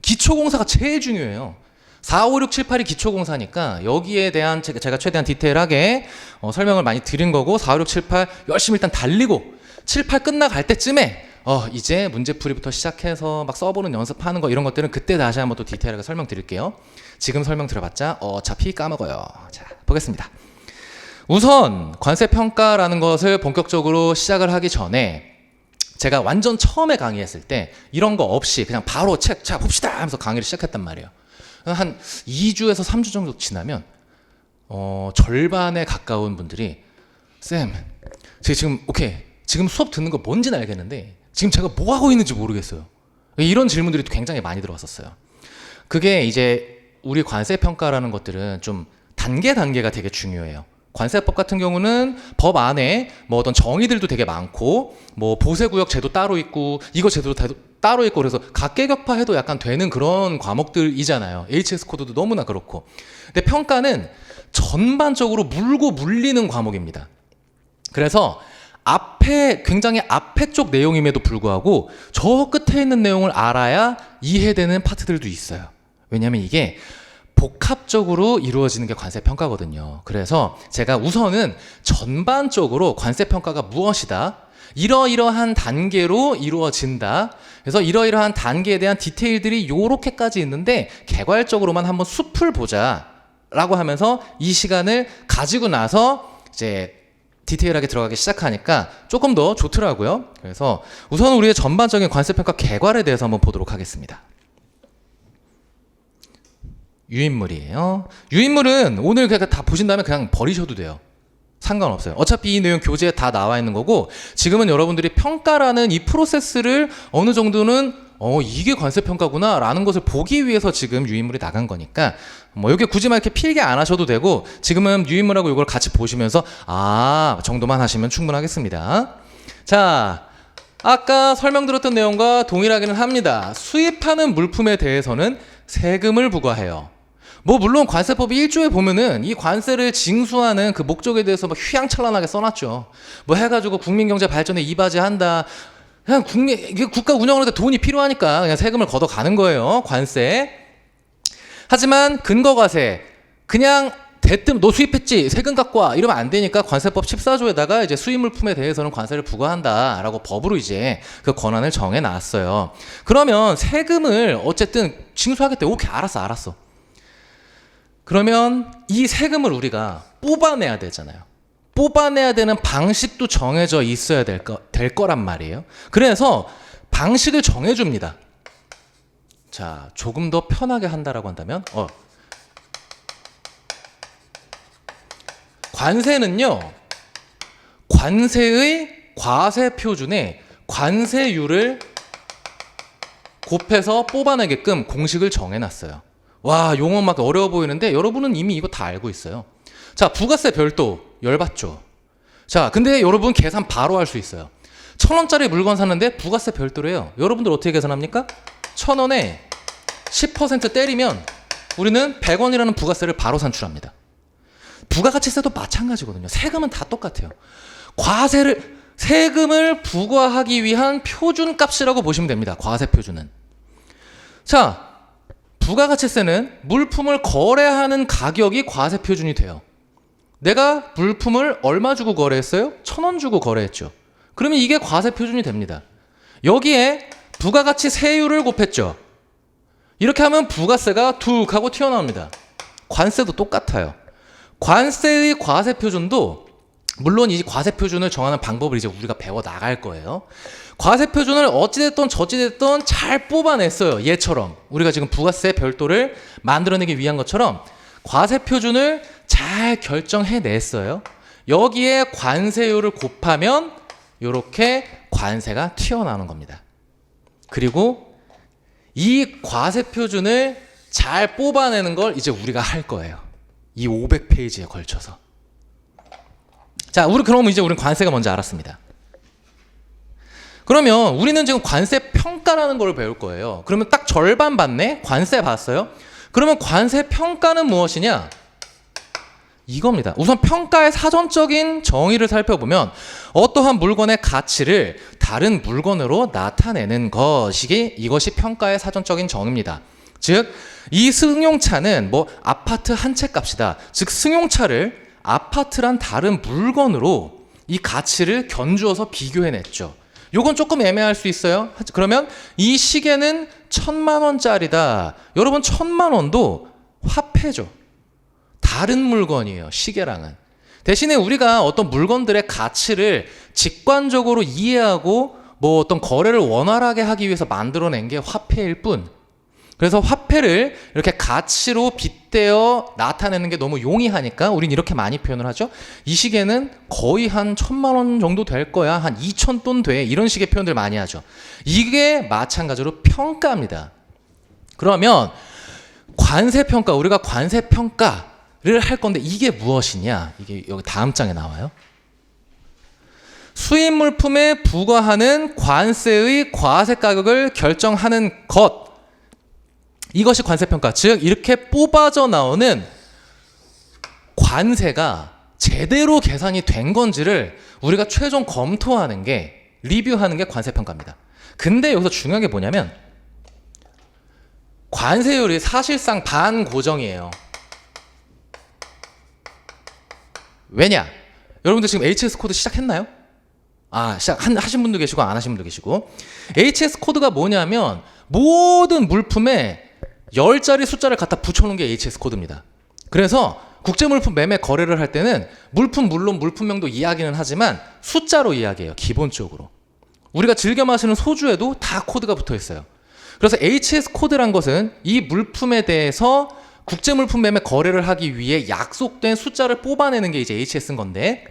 기초공사가 제일 중요해요. 4, 5, 6, 7, 8이 기초공사니까 여기에 대한 제가 최대한 디테일하게 설명을 많이 드린 거고 4, 5, 6, 7, 8 열심히 일단 달리고 7, 8 끝나갈 때쯤에 이제 문제풀이부터 시작해서 막 써보는 연습하는 거 이런 것들은 그때 다시 한번 또 디테일하게 설명드릴게요. 지금 설명드려봤자 어차피 까먹어요. 자, 보겠습니다. 우선 관세평가라는 것을 본격적으로 시작을 하기 전에 제가 완전 처음에 강의했을 때 이런 거 없이 그냥 바로 책 자 봅시다 하면서 강의를 시작했단 말이에요. 한 2주에서 3주 정도 지나면 절반에 가까운 분들이 쌤, 제가 지금 수업 듣는 거 뭔지는 알겠는데 지금 제가 뭐 하고 있는지 모르겠어요. 이런 질문들이 굉장히 많이 들어왔었어요. 그게 이제 우리 관세평가라는 것들은 좀 단계가 되게 중요해요. 관세법 같은 경우는 법 안에 뭐 어떤 정의들도 되게 많고 뭐 보세구역 제도 따로 있고 이거 제도 따로 있고 그래서 각계격파해도 약간 되는 그런 과목들이잖아요. HS 코드도 너무나 그렇고. 근데 평가는 전반적으로 물고 물리는 과목입니다. 그래서 굉장히 앞에 쪽 내용임에도 불구하고 저 끝에 있는 내용을 알아야 이해되는 파트들도 있어요. 왜냐하면 이게 복합적으로 이루어지는 게 관세평가거든요. 그래서 제가 우선은 전반적으로 관세평가가 무엇이다, 이러이러한 단계로 이루어진다, 그래서 이러이러한 단계에 대한 디테일들이 요렇게까지 있는데 개괄적으로만 한번 숲을 보자 라고 하면서 이 시간을 가지고 나서 이제 디테일하게 들어가기 시작하니까 조금 더 좋더라고요. 그래서 우선 우리의 전반적인 관세평가 개괄에 대해서 한번 보도록 하겠습니다. 유인물이에요. 유인물은 오늘 그냥 다 보신 다음에 그냥 버리셔도 돼요. 상관없어요. 어차피 이 내용 교재에 다 나와 있는 거고 지금은 여러분들이 평가라는 이 프로세스를 어느 정도는 이게 관세평가구나 라는 것을 보기 위해서 지금 유인물이 나간 거니까 뭐 여기 굳이 막 이렇게 필기 안 하셔도 되고 지금은 유인물하고 이걸 같이 보시면서 정도만 하시면 충분하겠습니다. 자, 아까 설명드렸던 내용과 동일하기는 합니다. 수입하는 물품에 대해서는 세금을 부과해요. 뭐 물론 관세법 1조에 보면은 이 관세를 징수하는 그 목적에 대해서 막 휘황찬란하게 써놨죠. 뭐 해가지고 국민경제 발전에 이바지한다. 그냥 이게 국가 운영하는데 돈이 필요하니까 그냥 세금을 걷어가는 거예요. 관세. 하지만 근거과세 그냥 대뜸 너 수입했지 세금 갖고 와 이러면 안 되니까 관세법 14조에다가 이제 수입 물품에 대해서는 관세를 부과한다라고 법으로 이제 그 권한을 정해 놨어요. 그러면 세금을 어쨌든 징수하겠대. 오케이, 알았어. 그러면 이 세금을 우리가 뽑아내야 되잖아요. 뽑아내야 되는 방식도 정해져 있어야 될 거란 말이에요. 그래서 방식을 정해줍니다. 자, 조금 더 편하게 한다라고 한다면 관세는요, 관세의 과세 표준에 관세율을 곱해서 뽑아내게끔 공식을 정해놨어요. 와, 용어 막 어려워 보이는데 여러분은 이미 이거 다 알고 있어요. 자, 부가세 별도 열받죠. 자, 근데 여러분 계산 바로 할 수 있어요. 1,000원짜리 물건 샀는데 부가세 별도래요. 여러분들 어떻게 계산합니까? 1,000원에 10% 때리면 우리는 100원이라는 부가세를 바로 산출합니다. 부가가치세도 마찬가지거든요. 세금은 다 똑같아요. 세금을 부과하기 위한 표준값이라고 보시면 됩니다. 과세 표준은. 자, 부가가치세는 물품을 거래하는 가격이 과세 표준이 돼요. 내가 물품을 얼마 주고 거래했어요? 1,000원 주고 거래했죠. 그러면 이게 과세 표준이 됩니다. 여기에 부가가치세율을 곱했죠. 이렇게 하면 부가세가 툭 하고 튀어나옵니다. 관세도 똑같아요. 관세의 과세 표준도 물론 이 과세 표준을 정하는 방법을 이제 우리가 배워 나갈 거예요. 과세 표준을 어찌됐든 저찌됐든 잘 뽑아냈어요. 얘처럼 우리가 지금 부가세 별도를 만들어내기 위한 것처럼 과세 표준을 잘 결정해냈어요. 여기에 관세율을 곱하면 이렇게 관세가 튀어나오는 겁니다. 그리고 이 과세 표준을 잘 뽑아내는 걸 이제 우리가 할 거예요. 이 500페이지에 걸쳐서. 자, 그럼 이제 우리는 관세가 뭔지 알았습니다. 그러면 우리는 지금 관세 평가라는 걸 배울 거예요. 그러면 딱 절반 봤네? 관세 봤어요? 그러면 관세 평가는 무엇이냐? 이겁니다. 우선 평가의 사전적인 정의를 살펴보면 어떠한 물건의 가치를 다른 물건으로 나타내는 이것이 평가의 사전적인 정의입니다. 즉, 이 승용차는 아파트 한 채 값이다. 즉, 승용차를 아파트란 다른 물건으로 이 가치를 견주어서 비교해냈죠. 요건 조금 애매할 수 있어요. 그러면 이 시계는 1,000만 원짜리다. 여러분 1,000만 원도 화폐죠. 다른 물건이에요. 시계랑은. 대신에 우리가 어떤 물건들의 가치를 직관적으로 이해하고 어떤 거래를 원활하게 하기 위해서 만들어낸 게 화폐일 뿐. 그래서 화폐를 이렇게 가치로 빗대어 나타내는 게 너무 용이하니까 우린 이렇게 많이 표현을 하죠. 이 시계는 거의 한 1,000만 원 정도 될 거야. 한 2,000돈 돼. 이런 식의 표현들 많이 하죠. 이게 마찬가지로 평가입니다. 그러면 관세평가, 우리가 관세평가를 할 건데 이게 무엇이냐? 이게 여기 다음 장에 나와요. 수입 물품에 부과하는 관세의 과세 가격을 결정하는 것. 이것이 관세평가. 즉 이렇게 뽑아져 나오는 관세가 제대로 계산이 된 건지를 우리가 최종 검토하는 게, 리뷰하는 게 관세평가입니다. 근데 여기서 중요한 게 뭐냐면 관세율이 사실상 반고정이에요. 왜냐? 여러분들 지금 HS 코드 시작했나요? 하신 분도 계시고 안 하신 분도 계시고. HS 코드가 뭐냐면 모든 물품에 10자리 숫자를 갖다 붙여놓은 게 HS 코드입니다. 그래서 국제물품 매매 거래를 할 때는 물론 물품명도 이야기는 하지만 숫자로 이야기해요. 기본적으로. 우리가 즐겨 마시는 소주에도 다 코드가 붙어 있어요. 그래서 HS 코드란 것은 이 물품에 대해서 국제물품 매매 거래를 하기 위해 약속된 숫자를 뽑아내는 게 이제 HS인 건데,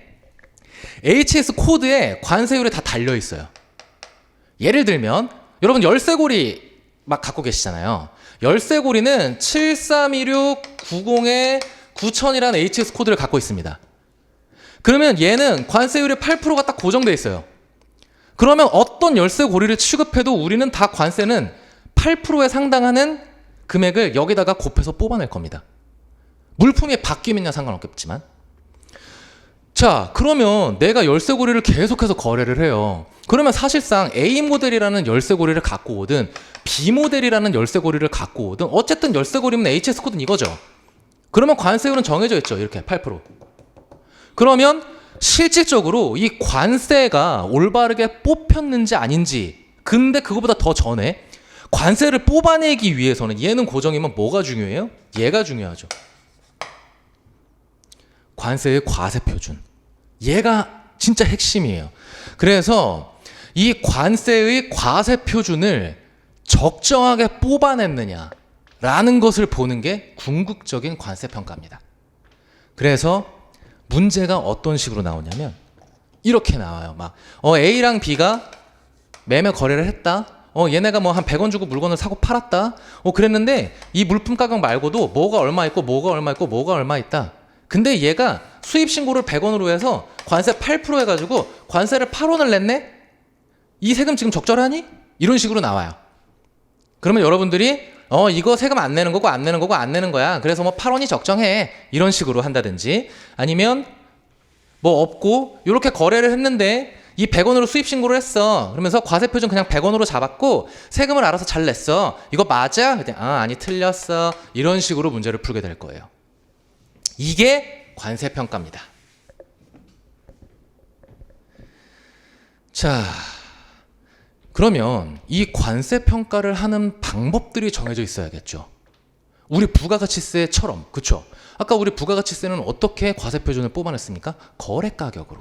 HS 코드에 관세율이 다 달려 있어요. 예를 들면 여러분 열쇠고리 막 갖고 계시잖아요. 열쇠고리는 7316990에 9000이라는 HS 코드를 갖고 있습니다. 그러면 얘는 관세율이 8%가 딱 고정돼 있어요. 그러면 어떤 열쇠고리를 취급해도 우리는 다 관세는 8%에 상당하는 금액을 여기다가 곱해서 뽑아낼 겁니다. 물품이 바뀌면야 상관없겠지만. 자, 그러면 내가 열쇠고리를 계속해서 거래를 해요. 그러면 사실상 A 모델이라는 열쇠고리를 갖고 오든 B 모델이라는 열쇠고리를 갖고 오든 어쨌든 열쇠고리면 HS 코드는 이거죠. 그러면 관세율은 정해져 있죠. 이렇게 8%. 그러면 실질적으로 이 관세가 올바르게 뽑혔는지 아닌지, 근데 그거보다 더 전에 관세를 뽑아내기 위해서는 얘는 고정이면 뭐가 중요해요? 얘가 중요하죠. 관세의 과세표준. 얘가 진짜 핵심이에요. 그래서 이 관세의 과세표준을 적정하게 뽑아냈느냐라는 것을 보는 게 궁극적인 관세평가입니다. 그래서 문제가 어떤 식으로 나오냐면 이렇게 나와요. 막 A랑 B가 매매 거래를 했다. 얘네가 뭐 한 100원 주고 물건을 사고 팔았다. 그랬는데 이 물품 가격 말고도 뭐가 얼마 있고 뭐가 얼마 있고 뭐가 얼마 있다. 근데 얘가 수입 신고를 100원으로 해서 관세 8% 해가지고 관세를 8원을 냈네? 이 세금 지금 적절하니? 이런 식으로 나와요. 그러면 여러분들이 이거 세금 안 내는 거고 안 내는 거고 안 내는 거야. 그래서 뭐 8원이 적정해. 이런 식으로 한다든지 아니면 뭐 없고 이렇게 거래를 했는데 이 100원으로 수입 신고를 했어. 그러면서 과세표준 그냥 100원으로 잡았고 세금을 알아서 잘 냈어. 이거 맞아? 아니 틀렸어. 이런 식으로 문제를 풀게 될 거예요. 이게 관세평가입니다. 자, 그러면 이 관세평가를 하는 방법들이 정해져 있어야겠죠. 우리 부가가치세처럼, 그쵸? 아까 우리 부가가치세는 어떻게 과세표준을 뽑아냈습니까? 거래가격으로.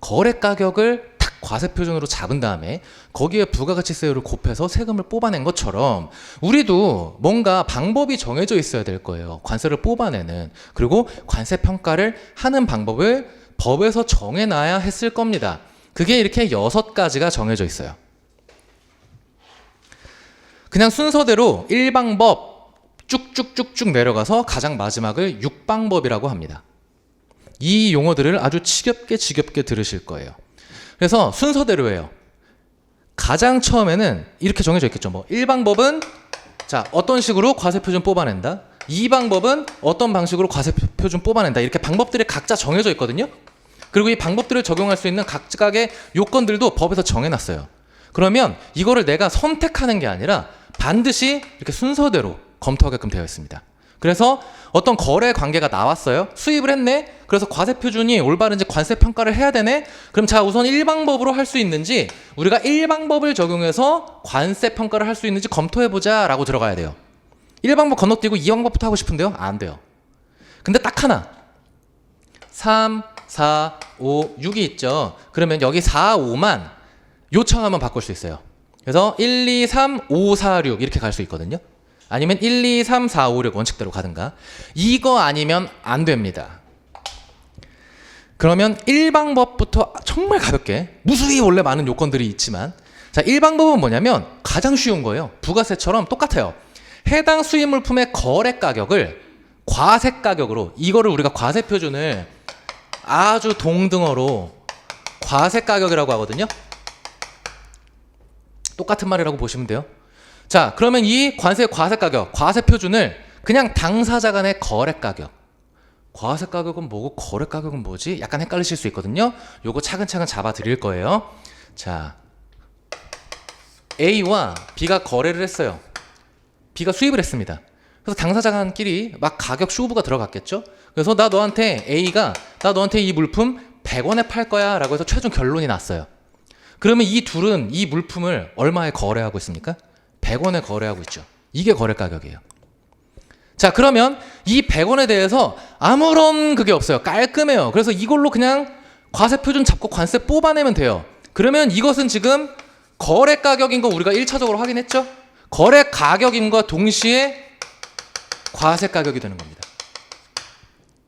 거래가격을 딱 과세표준으로 잡은 다음에 거기에 부가가치세율을 곱해서 세금을 뽑아낸 것처럼 우리도 뭔가 방법이 정해져 있어야 될 거예요. 관세를 뽑아내는. 그리고 관세평가를 하는 방법을 법에서 정해놔야 했을 겁니다. 그게 이렇게 6가지가 정해져 있어요. 그냥 순서대로 1방법 쭉쭉쭉쭉 내려가서 가장 마지막을 6방법이라고 합니다. 이 용어들을 아주 지겹게 들으실 거예요. 그래서 순서대로예요. 가장 처음에는 이렇게 정해져 있겠죠. 뭐 1방법은 자, 어떤 식으로 과세표준 뽑아낸다. 2방법은 어떤 방식으로 과세표준 뽑아낸다. 이렇게 방법들이 각자 정해져 있거든요. 그리고 이 방법들을 적용할 수 있는 각각의 요건들도 법에서 정해놨어요. 그러면 이거를 내가 선택하는 게 아니라 반드시 이렇게 순서대로 검토하게끔 되어 있습니다. 그래서 어떤 거래 관계가 나왔어요. 수입을 했네. 그래서 과세표준이 올바른지 관세평가를 해야 되네. 그럼 자, 우선 1방법으로 할 수 있는지 우리가 1방법을 적용해서 관세평가를 할 수 있는지 검토해보자 라고 들어가야 돼요. 1방법 건너뛰고 2방법부터 하고 싶은데요? 안 돼요. 근데 딱 하나 3, 4, 5, 6이 있죠. 그러면 여기 4, 5만 요청하면 바꿀 수 있어요. 그래서 1, 2, 3, 5, 4, 6 이렇게 갈 수 있거든요. 아니면 1, 2, 3, 4, 5, 6 원칙대로 가든가. 이거 아니면 안 됩니다. 그러면 1방법부터 정말 가볍게, 무수히 원래 많은 요건들이 있지만, 자, 1방법은 뭐냐면 가장 쉬운 거예요. 부가세처럼 똑같아요. 해당 수입 물품의 거래 가격을 과세 가격으로, 이거를 우리가 과세표준을 아주 동등어로 과세 가격이라고 하거든요. 똑같은 말이라고 보시면 돼요. 자, 그러면 이 관세 과세 가격, 과세 표준을 그냥 당사자 간의 거래 가격. 과세 가격은 뭐고 거래 가격은 뭐지? 약간 헷갈리실 수 있거든요. 요거 차근차근 잡아 드릴 거예요. 자, A와 B가 거래를 했어요. B가 수입을 했습니다. 그래서 당사자 간끼리 막 가격 쇼부가 들어갔겠죠? 그래서 나 너한테 이 물품 100원에 팔 거야 라고 해서 최종 결론이 났어요. 그러면 이 둘은 이 물품을 얼마에 거래하고 있습니까? 100원에 거래하고 있죠. 이게 거래 가격이에요. 자, 그러면 이 100원에 대해서 아무런 그게 없어요. 깔끔해요. 그래서 이걸로 그냥 과세표준 잡고 관세 뽑아내면 돼요. 그러면 이것은 지금 거래 가격인 거 우리가 1차적으로 확인했죠? 거래 가격임과 동시에 과세 가격이 되는 겁니다.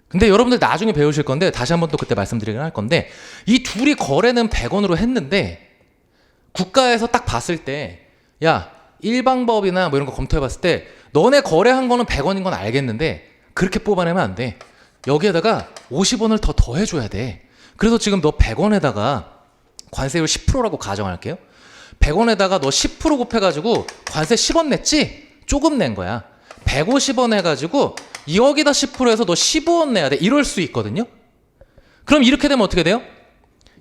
근데 여러분들 나중에 배우실 건데 다시 한번 또 그때 말씀드리긴 할 건데 이 둘이 거래는 100원으로 했는데 국가에서 딱 봤을 때 야, 1방법이나 뭐 이런 거 검토해봤을 때 너네 거래한 거는 100원인 건 알겠는데 그렇게 뽑아내면 안 돼. 여기에다가 50원을 더 더해줘야 돼. 그래서 지금 너 100원에다가 관세율 10%라고 가정할게요. 100원에다가 너 10% 곱해가지고 관세 10원 냈지? 조금 낸 거야. 150원 해가지고 여기다 10% 해서 너 15원 내야 돼. 이럴 수 있거든요. 그럼 이렇게 되면 어떻게 돼요?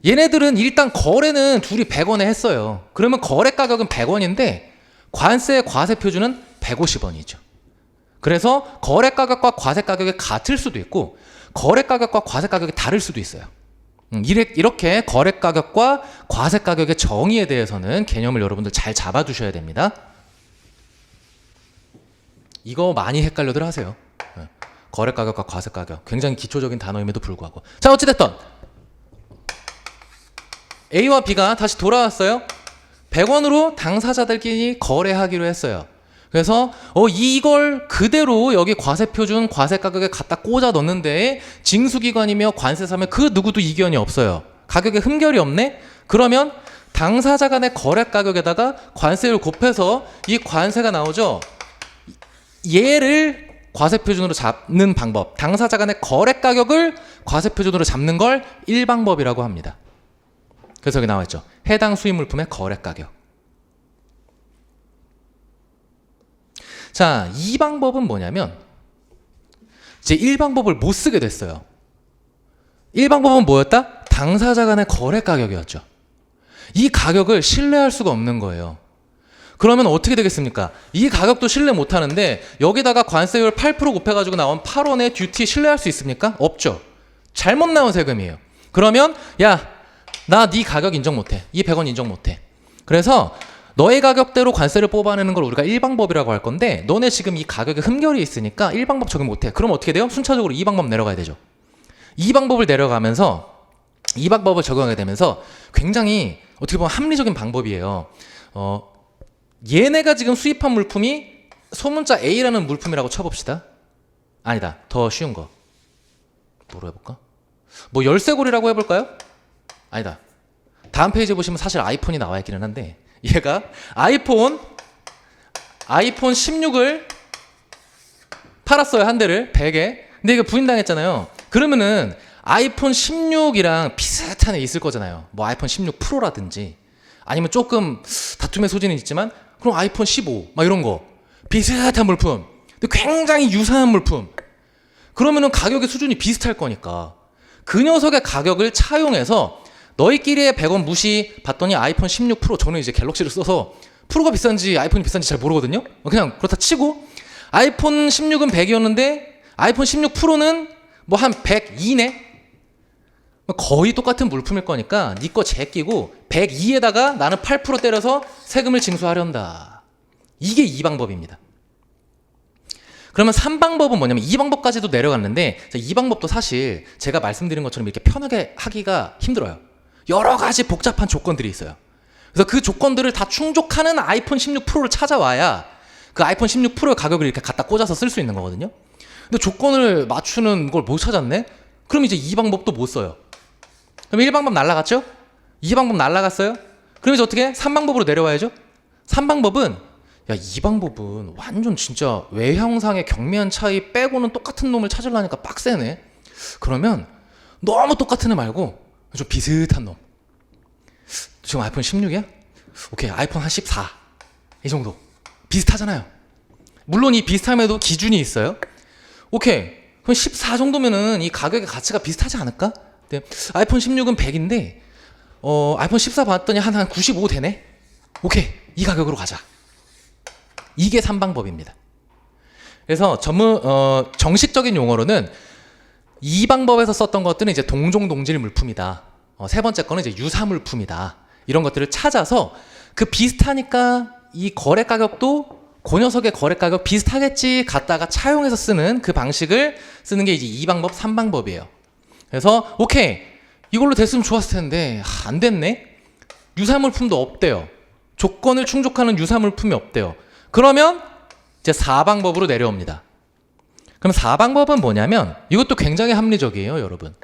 얘네들은 일단 거래는 둘이 100원에 했어요. 그러면 거래 가격은 100원인데 관세 과세 표준은 150원이죠. 그래서 거래 가격과 과세 가격이 같을 수도 있고 거래 가격과 과세 가격이 다를 수도 있어요. 이렇게 거래 가격과 과세 가격의 정의에 대해서는 개념을 여러분들 잘 잡아두셔야 됩니다. 이거 많이 헷갈려들 하세요. 거래 가격과 과세 가격 굉장히 기초적인 단어임에도 불구하고. 자, 어찌됐든 A와 B가 다시 돌아왔어요. 100원으로 당사자들끼리 거래하기로 했어요. 그래서 이걸 그대로 여기 과세표준 과세가격에 갖다 꽂아 넣는데 징수기관이며 관세사며 그 누구도 이견이 없어요. 가격에 흠결이 없네? 그러면 당사자 간의 거래가격에다가 관세율 곱해서 이 관세가 나오죠. 얘를 과세표준으로 잡는 방법, 당사자 간의 거래가격을 과세표준으로 잡는 걸 1방법이라고 합니다. 그래서 여기 나와있죠. 해당 수입물품의 거래가격. 자, 2방법은 뭐냐면 이제 1방법을 못 쓰게 됐어요. 1방법은 뭐였다? 당사자 간의 거래가격이었죠. 이 가격을 신뢰할 수가 없는 거예요. 그러면 어떻게 되겠습니까? 이 가격도 신뢰 못 하는데 여기다가 관세율 8% 곱해가지고 나온 8원의 듀티 신뢰할 수 있습니까? 없죠. 잘못 나온 세금이에요. 그러면 야, 나 네 가격 인정 못해. 이 100원 인정 못해. 그래서 너의 가격대로 관세를 뽑아내는 걸 우리가 1방법이라고 할 건데 너네 지금 이 가격에 흠결이 있으니까 1방법 적용 못해. 그럼 어떻게 돼요? 순차적으로 2방법 내려가야 되죠. 2방법을 내려가면서 2방법을 적용하게 되면서 굉장히 어떻게 보면 합리적인 방법이에요. 얘네가 지금 수입한 물품이 소문자 A라는 물품이라고 쳐봅시다. 아니다. 더 쉬운 거. 뭐로 해볼까? 뭐 열쇠고리라고 해볼까요? 아니다. 다음 페이지에 보시면 사실 아이폰이 나와 있기는 한데 얘가 아이폰 16을 팔았어요. 한 대를 100에. 근데 이거 부인당했잖아요. 그러면은 아이폰 16이랑 비슷한 애 있을 거잖아요. 뭐 아이폰 16 프로라든지 아니면 조금 다툼의 소지는 있지만 그럼 아이폰 15 막 이런 거 비슷한 물품 근데 굉장히 유사한 물품 그러면은 가격의 수준이 비슷할 거니까 그 녀석의 가격을 차용해서 너희끼리의 100원 무시 봤더니 아이폰 16 프로 저는 이제 갤럭시를 써서 프로가 비싼지 아이폰이 비싼지 잘 모르거든요. 그냥 그렇다 치고 아이폰 16은 100이었는데 아이폰 16 프로는 뭐 한 102네? 거의 똑같은 물품일 거니까 네 거 제끼고 102에다가 나는 8% 때려서 세금을 징수하련다. 이게 2방법입니다. 그러면 3방법은 뭐냐면 2방법까지도 내려갔는데 2방법도 사실 제가 말씀드린 것처럼 이렇게 편하게 하기가 힘들어요. 여러 가지 복잡한 조건들이 있어요. 그래서 그 조건들을 다 충족하는 아이폰 16 프로를 찾아와야 그 아이폰 16 프로의 가격을 이렇게 갖다 꽂아서 쓸 수 있는 거거든요. 근데 조건을 맞추는 걸 못 찾았네? 그럼 이제 2방법도 못 써요. 그럼 1방법 날라갔죠? 2방법 날라갔어요? 그럼 이제 어떻게? 3방법으로 내려와야죠? 3방법은 야, 2방법은 완전 진짜 외형상의 경미한 차이 빼고는 똑같은 놈을 찾으려니까 빡세네. 그러면 너무 똑같은 애 말고 좀 비슷한 놈. 지금 아이폰 16이야? 오케이, 아이폰 한 14. 이 정도. 비슷하잖아요. 물론 이 비슷함에도 기준이 있어요. 오케이, 그럼 14 정도면은 이 가격의 가치가 비슷하지 않을까? 네. 아이폰 16은 100인데 아이폰 14 봤더니 한 95 되네? 오케이, 이 가격으로 가자. 이게 3방법입니다. 그래서 정식적인 용어로는 2방법에서 썼던 것들은 이제 동종동질 물품이다. 세 번째 거는 이제 유사물품이다. 이런 것들을 찾아서 그 비슷하니까 이 거래 가격도 그 녀석의 거래 가격 비슷하겠지 갖다가 차용해서 쓰는 그 방식을 쓰는 게 이제 2방법, 3방법이에요. 그래서 오케이, 이걸로 됐으면 좋았을 텐데 안 됐네. 유사물품도 없대요. 조건을 충족하는 유사물품이 없대요. 그러면 이제 4방법으로 내려옵니다. 그럼 4방법은 뭐냐면 이것도 굉장히 합리적이에요, 여러분.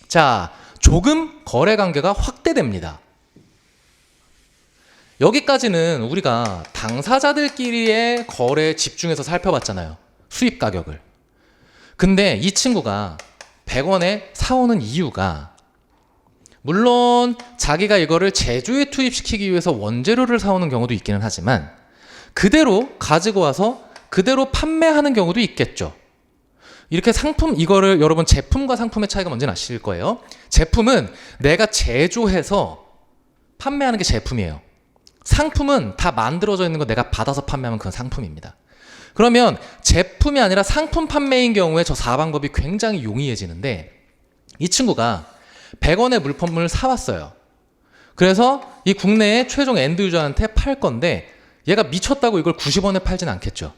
자, 조금 거래관계가 확대됩니다. 여기까지는 우리가 당사자들끼리의 거래에 집중해서 살펴봤잖아요. 수입 가격을. 근데 이 친구가 100원에 사오는 이유가, 물론 자기가 이거를 제조에 투입시키기 위해서 원재료를 사오는 경우도 있기는 하지만 그대로 가지고 와서 그대로 판매하는 경우도 있겠죠. 이렇게 상품, 이거를 여러분 제품과 상품의 차이가 뭔지는 아실 거예요. 제품은 내가 제조해서 판매하는 게 제품이에요. 상품은 다 만들어져 있는 거 내가 받아서 판매하면 그건 상품입니다. 그러면 제품이 아니라 상품 판매인 경우에 저 4방법이 굉장히 용이해지는데, 이 친구가 100원의 물품을 사왔어요. 그래서 이 국내에 최종 엔드 유저한테 팔 건데 얘가 미쳤다고 이걸 90원에 팔진 않겠죠.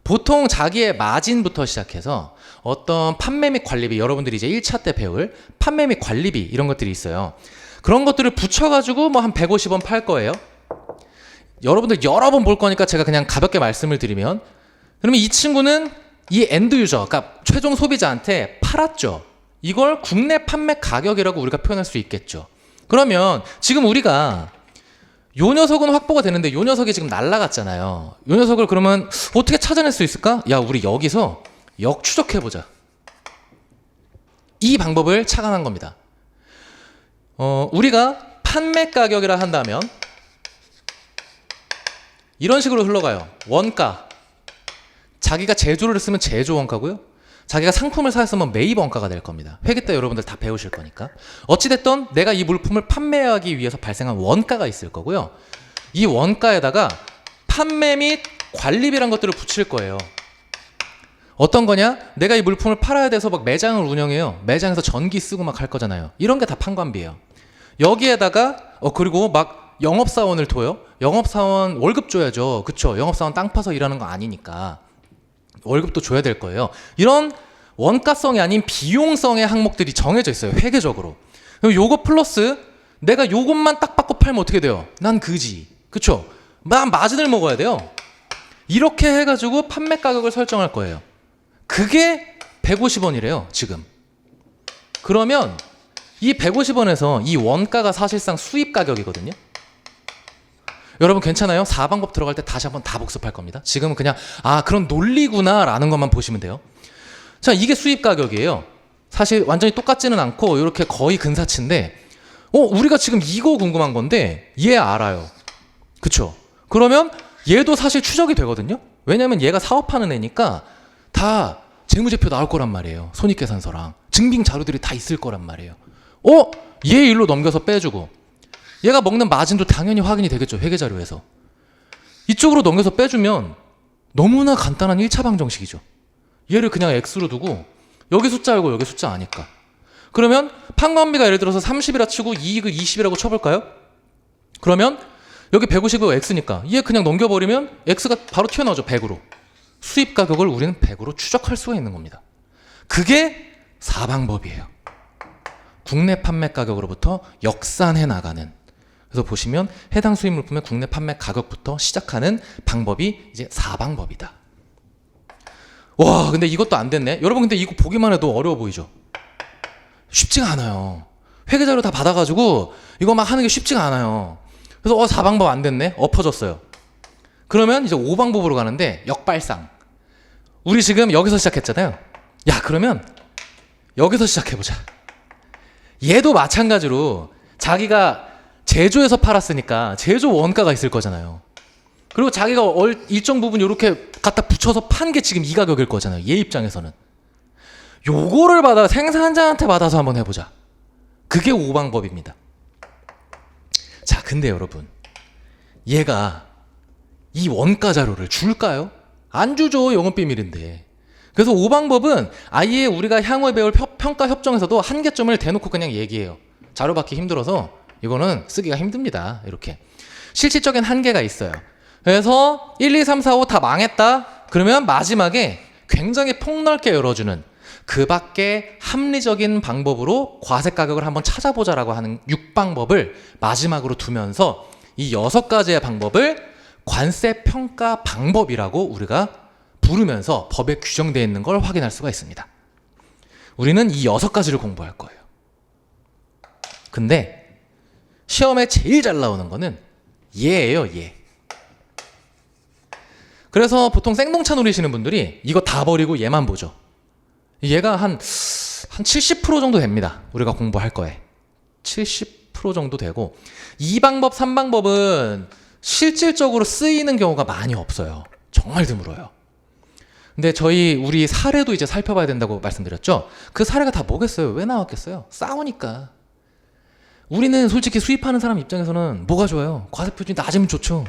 보통 자기의 마진부터 시작해서 어떤 판매 및 관리비, 여러분들이 이제 1차 때 배울 판매 및 관리비 이런 것들이 있어요. 그런 것들을 붙여가지고 뭐 한 150원 팔 거예요. 여러분들 여러 번 볼 거니까 제가 그냥 가볍게 말씀을 드리면, 그러면 이 친구는 이 엔드 유저, 그러니까 최종 소비자한테 팔았죠. 이걸 국내 판매 가격이라고 우리가 표현할 수 있겠죠. 그러면 지금 우리가 요 녀석은 확보가 되는데 요 녀석이 지금 날라갔잖아요. 요 녀석을 그러면 어떻게 찾아낼 수 있을까? 야, 우리 여기서 역추적해보자. 이 방법을 착안한 겁니다. 우리가 판매 가격이라 한다면 이런 식으로 흘러가요. 원가. 자기가 제조를 했으면 제조 원가고요. 자기가 상품을 사였으면 매입 원가가 될 겁니다. 회계 때 여러분들 다 배우실 거니까. 어찌됐든 내가 이 물품을 판매하기 위해서 발생한 원가가 있을 거고요. 이 원가에다가 판매 및 관리비란 것들을 붙일 거예요. 어떤 거냐? 내가 이 물품을 팔아야 돼서 막 매장을 운영해요. 매장에서 전기 쓰고 막 할 거잖아요. 이런 게 다 판관비예요. 여기에다가 그리고 막 영업사원을 둬요. 영업사원 월급 줘야죠. 그쵸? 영업사원 땅 파서 일하는 거 아니니까 월급도 줘야 될 거예요. 이런 원가성이 아닌 비용성의 항목들이 정해져 있어요. 회계적으로. 그럼 요거 플러스 내가 요것만 딱 받고 팔면 어떻게 돼요? 난 그지. 그쵸? 난 마진을 먹어야 돼요. 이렇게 해가지고 판매 가격을 설정할 거예요. 그게 150원이래요, 지금. 그러면 이 150원에서 이 원가가 사실상 수입 가격이거든요. 여러분 괜찮아요? 4방법 들어갈 때 다시 한번 다 복습할 겁니다. 지금은 그냥 그런 논리구나 라는 것만 보시면 돼요. 자, 이게 수입 가격이에요. 사실 완전히 똑같지는 않고 이렇게 거의 근사치인데 우리가 지금 이거 궁금한 건데 얘 알아요. 그쵸? 그러면 얘도 사실 추적이 되거든요. 왜냐면 얘가 사업하는 애니까 다 재무제표 나올 거란 말이에요. 손익계산서랑 증빙 자료들이 다 있을 거란 말이에요. 얘 일로 넘겨서 빼주고 얘가 먹는 마진도 당연히 확인이 되겠죠. 회계자료에서. 이쪽으로 넘겨서 빼주면 너무나 간단한 1차 방정식이죠. 얘를 그냥 X로 두고 여기 숫자 알고 여기 숫자 아니까. 그러면 판관비가 예를 들어서 30이라 치고 이익을 20이라고 쳐볼까요? 그러면 여기 150이고 X니까 얘 그냥 넘겨버리면 X가 바로 튀어나오죠. 100으로. 수입 가격을 우리는 100으로 추적할 수가 있는 겁니다. 그게 4방법이에요. 국내 판매 가격으로부터 역산해 나가는. 그래서 보시면 해당 수입 물품의 국내 판매 가격부터 시작하는 방법이 이제 4방법이다. 와, 근데 이것도 안 됐네. 여러분 근데 이거 보기만 해도 어려워 보이죠? 쉽지가 않아요. 회계자료 다 받아가지고 이거 막 하는 게 쉽지가 않아요. 그래서 4방법 안 됐네. 엎어졌어요. 그러면 이제 5방법으로 가는데 역발상. 우리 지금 여기서 시작했잖아요. 야, 그러면 여기서 시작해보자. 얘도 마찬가지로 자기가 제조해서 팔았으니까 제조 원가가 있을 거잖아요. 그리고 자기가 일정 부분 이렇게 갖다 붙여서 판 게 지금 이 가격일 거잖아요. 얘 입장에서는. 요거를 받아 생산자한테 받아서 한번 해보자. 그게 5방법입니다. 자, 근데 여러분 얘가 이 원가 자료를 줄까요? 안 주죠. 영업비밀인데. 그래서 5방법은 아예 우리가 향후에 배울 평가 협정에서도 한계점을 대놓고 그냥 얘기해요. 자료 받기 힘들어서 이거는 쓰기가 힘듭니다. 이렇게. 실질적인 한계가 있어요. 그래서 1, 2, 3, 4, 5 다 망했다? 그러면 마지막에 굉장히 폭넓게 열어주는 그 밖에 합리적인 방법으로 과세 가격을 한번 찾아보자라고 하는 6방법을 마지막으로 두면서 이 6가지의 방법을 관세 평가 방법이라고 우리가 부르면서 법에 규정되어 있는 걸 확인할 수가 있습니다. 우리는 이 6가지를 공부할 거예요. 근데 시험에 제일 잘 나오는 거는 얘예요, 얘. 그래서 보통 생동차 노리시는 분들이 이거 다 버리고 얘만 보죠. 얘가 한 70% 정도 됩니다. 우리가 공부할 거에. 70% 정도 되고 2방법, 3방법은 실질적으로 쓰이는 경우가 많이 없어요. 정말 드물어요. 근데 우리 사례도 이제 살펴봐야 된다고 말씀드렸죠. 그 사례가 다 뭐겠어요? 왜 나왔겠어요? 싸우니까. 우리는 솔직히 수입하는 사람 입장에서는 뭐가 좋아요? 과세표준이 낮으면 좋죠.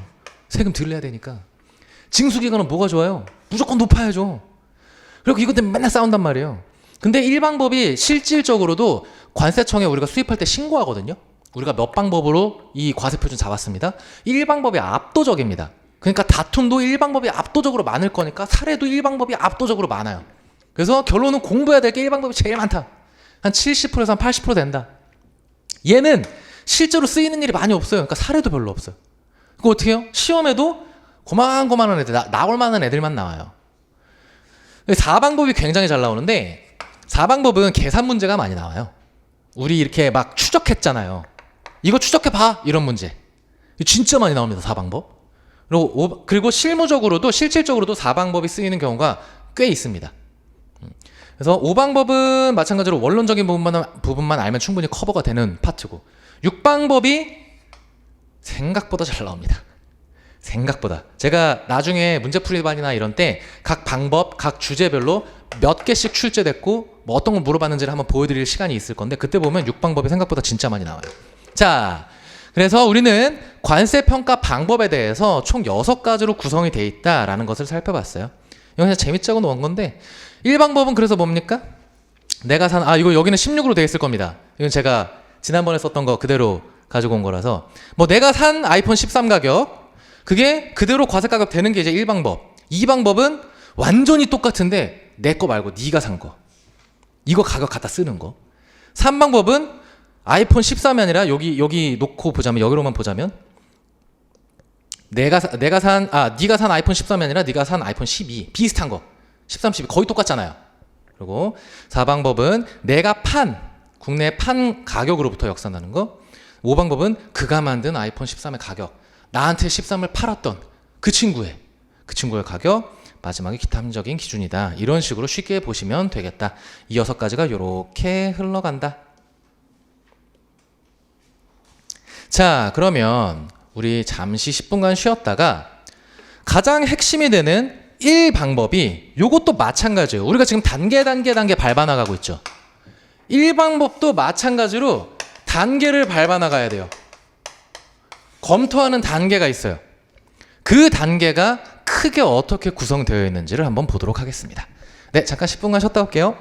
세금 덜 내야 되니까. 징수기간은 뭐가 좋아요? 무조건 높아야죠. 그리고 이것 때문에 맨날 싸운단 말이에요. 근데 1방법이 실질적으로도 관세청에 우리가 수입할 때 신고하거든요. 우리가 몇 방법으로 이 과세표준 잡았습니다. 1방법이 압도적입니다. 그러니까 다툼도 1방법이 압도적으로 많을 거니까 사례도 1방법이 압도적으로 많아요. 그래서 결론은 공부해야 될 게 1방법이 제일 많다. 한 70%에서 한 80% 된다. 얘는 실제로 쓰이는 일이 많이 없어요. 그러니까 사례도 별로 없어요. 그거 어떻게 해요? 시험에도 고만고만한 애들, 나올 만한 애들만 나와요. 4방법이 굉장히 잘 나오는데 4방법은 계산 문제가 많이 나와요. 우리 이렇게 막 추적했잖아요. 이거 추적해봐 이런 문제 진짜 많이 나옵니다. 4방법. 그리고 실질적으로도 4방법이 쓰이는 경우가 꽤 있습니다. 그래서 5방법은 마찬가지로 원론적인 부분만 알면 충분히 커버가 되는 파트고 6방법이 생각보다 잘 나옵니다. 생각보다. 제가 나중에 문제풀이반이나 이런 때 각 방법, 각 주제별로 몇 개씩 출제됐고 뭐 어떤 걸 물어봤는지를 한번 보여드릴 시간이 있을 건데 그때 보면 6방법이 생각보다 진짜 많이 나와요. 자, 그래서 우리는 관세평가 방법에 대해서 총 6가지로 구성이 돼 있다라는 것을 살펴봤어요. 이건 그냥 재밌자고 놓은 건데 1방법은 그래서 뭡니까? 내가 이거 여기는 16으로 돼 있을 겁니다. 이건 제가 지난번에 썼던 거 그대로 가지고 온 거라서 뭐 내가 산 아이폰 13 가격 그게 그대로 과세가격 되는 게 이제 1방법. 2방법은 완전히 똑같은데 내 거 말고 네가 산 거. 이거 가격 갖다 쓰는 거. 3방법은 아이폰 13이 아니라 여기 놓고 보자면 여기로만 보자면 네가 산 아이폰 13이 아니라 네가 산 아이폰 12 비슷한 거. 13, 12 거의 똑같잖아요. 그리고 4방법은 내가 국내 판 가격으로부터 역산하는 거. 5방법은 그가 만든 아이폰 13의 가격. 나한테 13을 팔았던 그 친구의 가격, 마지막에 기타 합리적인 기준이다. 이런 식으로 쉽게 보시면 되겠다. 이 6가지가 이렇게 흘러간다. 자, 그러면 우리 잠시 10분간 쉬었다가 가장 핵심이 되는 1방법이 요것도 마찬가지예요. 우리가 지금 단계 밟아 나가고 있죠. 1방법도 마찬가지로 단계를 밟아 나가야 돼요. 검토하는 단계가 있어요. 그 단계가 크게 어떻게 구성되어 있는지를 한번 보도록 하겠습니다. 네, 잠깐 10분간 쉬었다 올게요.